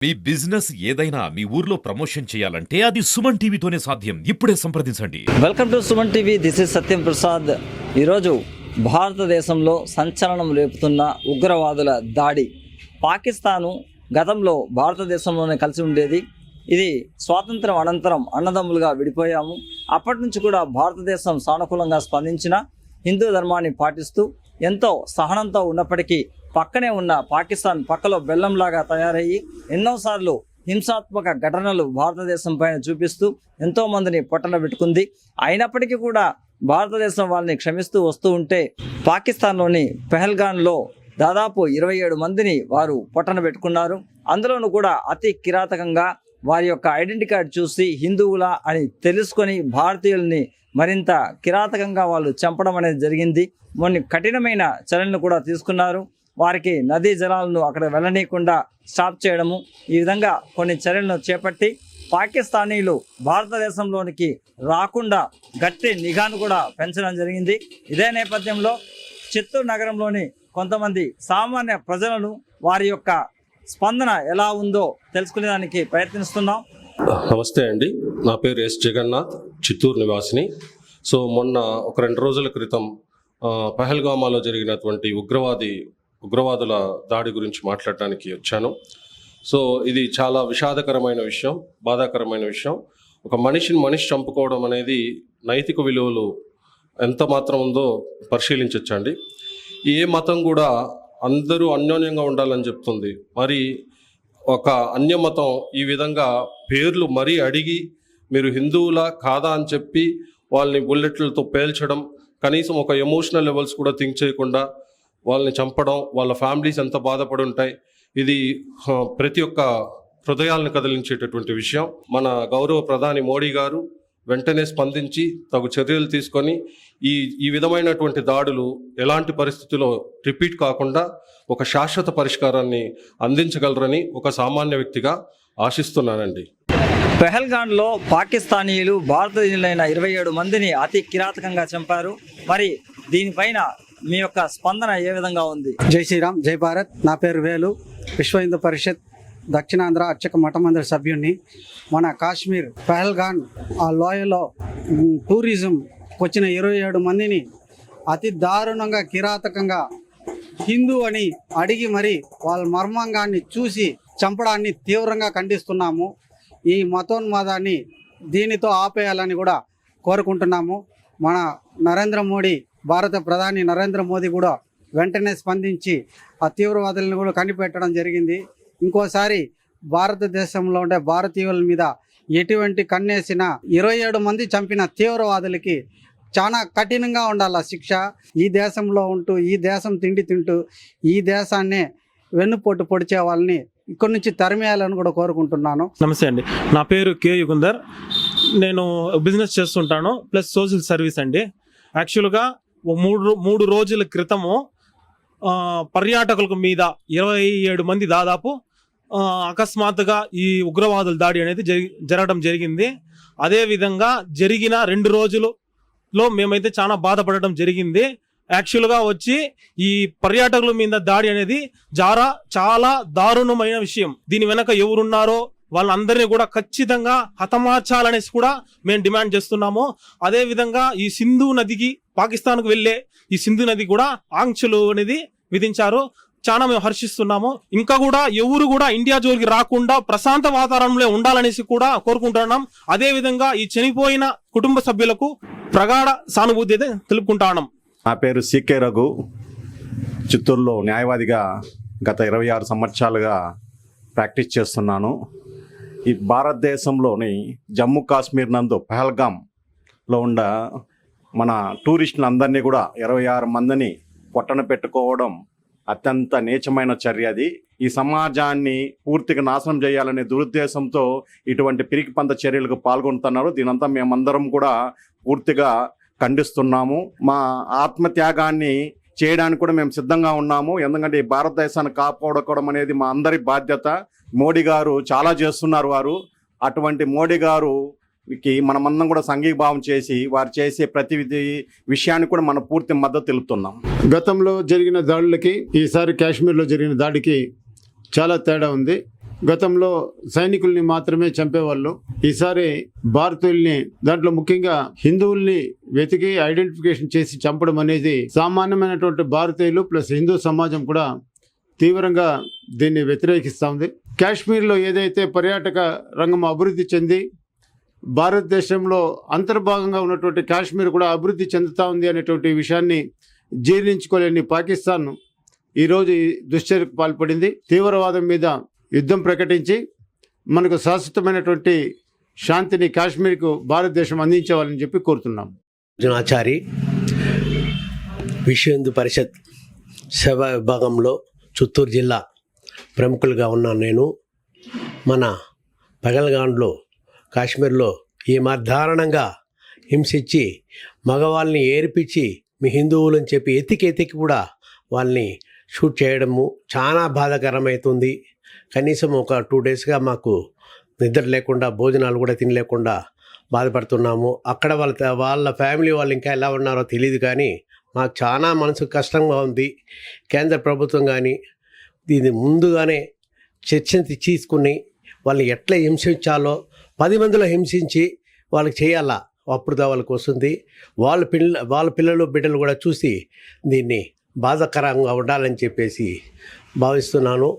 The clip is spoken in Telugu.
మీ బిజినెస్ ఏదైనా మీ ఊర్లో ప్రమోషన్ చేయాలంటే అది సుమన్ టీవీతోనే సాధ్యం. ఇప్పుడే సంప్రదించండి. Welcome to Suman TV. This is Satyam Prasad. ఈరోజు భారతదేశంలో సంచలనం రేపుతున్న ఉగ్రవాదుల దాడి. పాకిస్తాను గతంలో భారతదేశంలోనే కలిసి ఉండేది. ఇది స్వాతంత్రం అనంతరం అన్నదమ్ములుగా విడిపోయాము. అప్పటి నుంచి కూడా భారతదేశం సానుకూలంగా స్పందించిన హిందూ ధర్మాన్ని పాటిస్తూ ఎంతో సహనంతో ఉన్నప్పటికీ పక్కనే ఉన్న పాకిస్తాన్ పక్కలో బెల్లంలాగా తయారయ్యి ఎన్నోసార్లు హింసాత్మక ఘటనలు భారతదేశం పైన చూపిస్తూ ఎంతోమందిని పొట్టన పెట్టుకుంది. అయినప్పటికీ కూడా భారతదేశం వాళ్ళని క్షమిస్తూ వస్తూ ఉంటే పాకిస్తాన్లోని పెహల్గాన్లో దాదాపు 27 మందిని వారు పొట్టన పెట్టుకున్నారు. అందులోనూ కూడా అతి కిరాతకంగా వారి యొక్క ఐడెంటిటీ కార్డు చూసి హిందువులా అని తెలుసుకొని భారతీయుల్ని మరింత కిరాతకంగా వాళ్ళు చంపడం అనేది జరిగింది. కొన్ని కఠినమైన చర్యలను కూడా తీసుకున్నారు. వారికి నదీ జలాలను అక్కడ వెళ్ళనీయకుండా స్టాప్ చేయడము, ఈ విధంగా కొన్ని చర్యలను చేపట్టి పాకిస్తానీలు భారతదేశంలోనికి రాకుండా గట్టి నిఘాను కూడా పెంచడం జరిగింది. ఇదే నేపథ్యంలో చిత్తూరు నగరంలోని కొంతమంది సామాన్య ప్రజలను వారి యొక్క స్పందన ఎలా ఉందో తెలుసుకునేదానికి ప్రయత్నిస్తున్నాం. నమస్తే అండి, నా పేరు ఎస్ జగన్నాథ్, చిత్తూరు నివాసిని. సో మొన్న ఒక 2 రోజుల క్రితం పహల్గామాలో జరిగినటువంటి ఉగ్రవాదుల దాడి గురించి మాట్లాడడానికి వచ్చాను. సో ఇది చాలా విషాదకరమైన విషయం, బాధాకరమైన విషయం. ఒక మనిషి చంపుకోవడం అనేది నైతిక విలువలు ఎంత మాత్రం ఉందో పరిశీలించవచ్చండి. ఏ మతం కూడా అందరూ అన్యోన్యంగా ఉండాలని చెప్తుంది. మరి ఒక అన్యమతం ఈ విధంగా పేర్లు మరీ అడిగి మీరు హిందువులా కాదా అని చెప్పి వాళ్ళని బుల్లెట్లతో పేల్చడం, కనీసం ఒక ఎమోషనల్ లెవెల్స్ కూడా థింక్ చేయకుండా వాళ్ళని చంపడం, వాళ్ళ ఫ్యామిలీస్ ఎంత బాధపడి ఉంటాయి. ఇది ప్రతి ఒక్క హృదయాలను కదిలించేటటువంటి విషయం. మన గౌరవ ప్రధాని మోడీ గారు వెంటనే స్పందించి తగు చర్యలు తీసుకొని ఈ విధమైనటువంటి దాడులు ఎలాంటి పరిస్థితుల్లో రిపీట్ కాకుండా ఒక శాశ్వత పరిష్కారాన్ని అందించగలరని ఒక సామాన్య వ్యక్తిగా ఆశిస్తున్నానండి. పెహల్గాన్లో పాకిస్తానీయులు భారతీయులైన 27 మందిని అతి కిరాతకంగా చంపారు. మరి దీనిపైన మీ యొక్క స్పందన ఏ విధంగా ఉంది? జై శ్రీరామ్, జై భారత్. నా పేరు వేలు, విశ్వ హిందూ పరిషత్ దక్షిణాంధ్ర అర్చక మఠమందిర సభ్యుడిని. మన కాశ్మీర్ పెహల్గాన్ ఆ లోయలో టూరిజంకి వచ్చిన 27 మందిని అతి దారుణంగా కిరాతకంగా హిందూ అని అడిగి మరి వాళ్ళ మర్మాంగాన్ని చూసి చంపడాన్ని తీవ్రంగా ఖండిస్తున్నాము. ఈ మతోన్మాదాన్ని దీనితో ఆపేయాలని కూడా కోరుకుంటున్నాము. మన నరేంద్ర మోడీ, భారత ప్రధాని నరేంద్ర మోదీ కూడా వెంటనే స్పందించి ఆ తీవ్రవాదులను కూడా కనిపెట్టడం జరిగింది. ఇంకోసారి భారతదేశంలో ఉండే భారతీయుల మీద ఎటువంటి కన్నేసిన 27 మంది చంపిన తీవ్రవాదులకి చాలా కఠినంగా ఉండాలి శిక్ష. ఈ దేశంలో ఉంటూ ఈ దేశం తిండి తింటూ ఈ దేశాన్నే వెన్నుపోటు పొడిచే వాళ్ళని ఇక్కడి నుంచి తరిమేయాలని కూడా కోరుకుంటున్నాను. నమస్తే అండి, నా పేరు కే యుగుందర్. నేను బిజినెస్ చేస్తుంటాను ప్లస్ సోషల్ సర్వీస్ అండి. యాక్చువల్గా మూడు రోజుల క్రితము పర్యాటకుల మీద 27 మంది దాదాపు అకస్మాత్తుగా ఈ ఉగ్రవాదుల దాడి అనేది జరగడం జరిగింది. అదేవిధంగా జరిగిన 2 రోజులలో మేమైతే చాలా బాధపడడం జరిగింది. యాక్చువల్గా వచ్చి ఈ పర్యాటకుల మీద దాడి అనేది చాలా దారుణమైన విషయం. దీని వెనక ఎవరున్నారో వాళ్ళందరినీ కూడా ఖచ్చితంగా హతమార్చాలనేసి కూడా మేము డిమాండ్ చేస్తున్నాము. అదేవిధంగా ఈ సింధు నదికి పాకిస్తాన్కు వెళ్ళే ఈ సింధు నది కూడా ఆంక్షలు అనేది విధించారు. చాలా మేము హర్షిస్తున్నాము. ఇంకా కూడా ఎవరు కూడా ఇండియా జోలికి రాకుండా ప్రశాంత వాతావరణంలో ఉండాలనేసి కూడా కోరుకుంటున్నాం. అదేవిధంగా ఈ చనిపోయిన కుటుంబ సభ్యులకు ప్రగాఢ సానుభూతి అయితే తెలుపుకుంటున్నాం. నా పేరు సికే రఘు, చిత్తూరులో న్యాయవాదిగా గత 26 సంవత్సరాలుగా ప్రాక్టీస్ చేస్తున్నాను. ఈ భారతదేశంలోని జమ్మూ కాశ్మీర్ నందు పహల్గామ్లో ఉన్న మన టూరిస్టులందరినీ కూడా 26 మందిని పొట్టన పెట్టుకోవడం అత్యంత నీచమైన చర్య. అది ఈ సమాజాన్ని పూర్తిగా నాశనం చేయాలనే దురుద్దేశంతో ఇటువంటి పిరికిపంద చర్యలకు పాల్గొంటున్నారు. దీనంతా మేమందరం కూడా పూర్తిగా ఖండిస్తున్నాము. మా ఆత్మత్యాగాన్ని చేయడానికి కూడా మేము సిద్ధంగా ఉన్నాము. ఎందుకంటే ఈ భారతదేశాన్ని కాపాడుకోవడం అనేది మా అందరి బాధ్యత. మోడీ గారు చాలా చేస్తున్నారు. అటువంటి మోడీ గారుకి మనమందరం కూడా సంఘీభావం చేసి వారు చేసే ప్రతి విషయాన్ని కూడా మనం పూర్తి మద్దతు తెలుపుతున్నాం. గతంలో జరిగిన దాడులకి ఈసారి కాశ్మీర్లో జరిగిన దాడికి చాలా తేడా ఉంది. గతంలో సైనికుల్ని మాత్రమే చంపేవాళ్ళు. ఈసారి భారతీయుల్ని, దాంట్లో ముఖ్యంగా హిందువుల్ని వెతికి ఐడెంటిఫికేషన్ చేసి చంపడం అనేది సామాన్యమైనటువంటి భారతీయులు ప్లస్ హిందూ సమాజం కూడా తీవ్రంగా దీన్ని వ్యతిరేకిస్తూ ఉంది. కాశ్మీర్లో ఏదైతే పర్యాటక రంగం అభివృద్ధి చెంది భారతదేశంలో అంతర్భాగంగా ఉన్నటువంటి కాశ్మీర్ కూడా అభివృద్ధి చెందుతూ ఉంది అనేటువంటి విషయాన్ని జీర్ణించుకోలేని పాకిస్తాన్ ఈరోజు ఈ దుశ్చర్యకు పాల్పడింది. తీవ్రవాదం మీద యుద్ధం ప్రకటించి మనకు శాశ్వతమైనటువంటి శాంతిని కాశ్మీర్కు భారతదేశం అందించాలని చెప్పి కోరుతున్నాం. అర్జునాచారి, విశ్వ హిందూ పరిషత్ సేవా విభాగంలో చిత్తూరు జిల్లా ప్రముఖులుగా ఉన్నాను నేను. మన పహల్గాన్లో కాశ్మీర్లో ఈ దారుణంగా హింసించి మగవాళ్ళని ఏర్పించి మీ హిందువులని చెప్పి ఎతికి కూడా వాళ్ళని షూట్ చేయడము చాలా బాధాకరమవుతుంది. కనీసం ఒక 2 డేస్గా మాకు నిద్ర లేకుండా, భోజనాలు కూడా తినలేకుండా బాధపడుతున్నాము. అక్కడ వాళ్ళ ఫ్యామిలీ వాళ్ళు ఇంకా ఎలా ఉన్నారో తెలియదు, కానీ మాకు చాలా మనసుకు కష్టంగా ఉంది. కేంద్ర ప్రభుత్వం కానీ దీన్ని ముందుగానే చర్చ తీసుకుని వాళ్ళని ఎట్లా హింసించాలో 10 మందిలో హింసించి వాళ్ళకి చేయాలా, అప్పుడు వాళ్ళకి వస్తుంది. వాళ్ళ పిల్లలు బిడ్డలు కూడా చూసి దీన్ని బాధాకరంగా ఉండాలని చెప్పేసి భావిస్తున్నాను.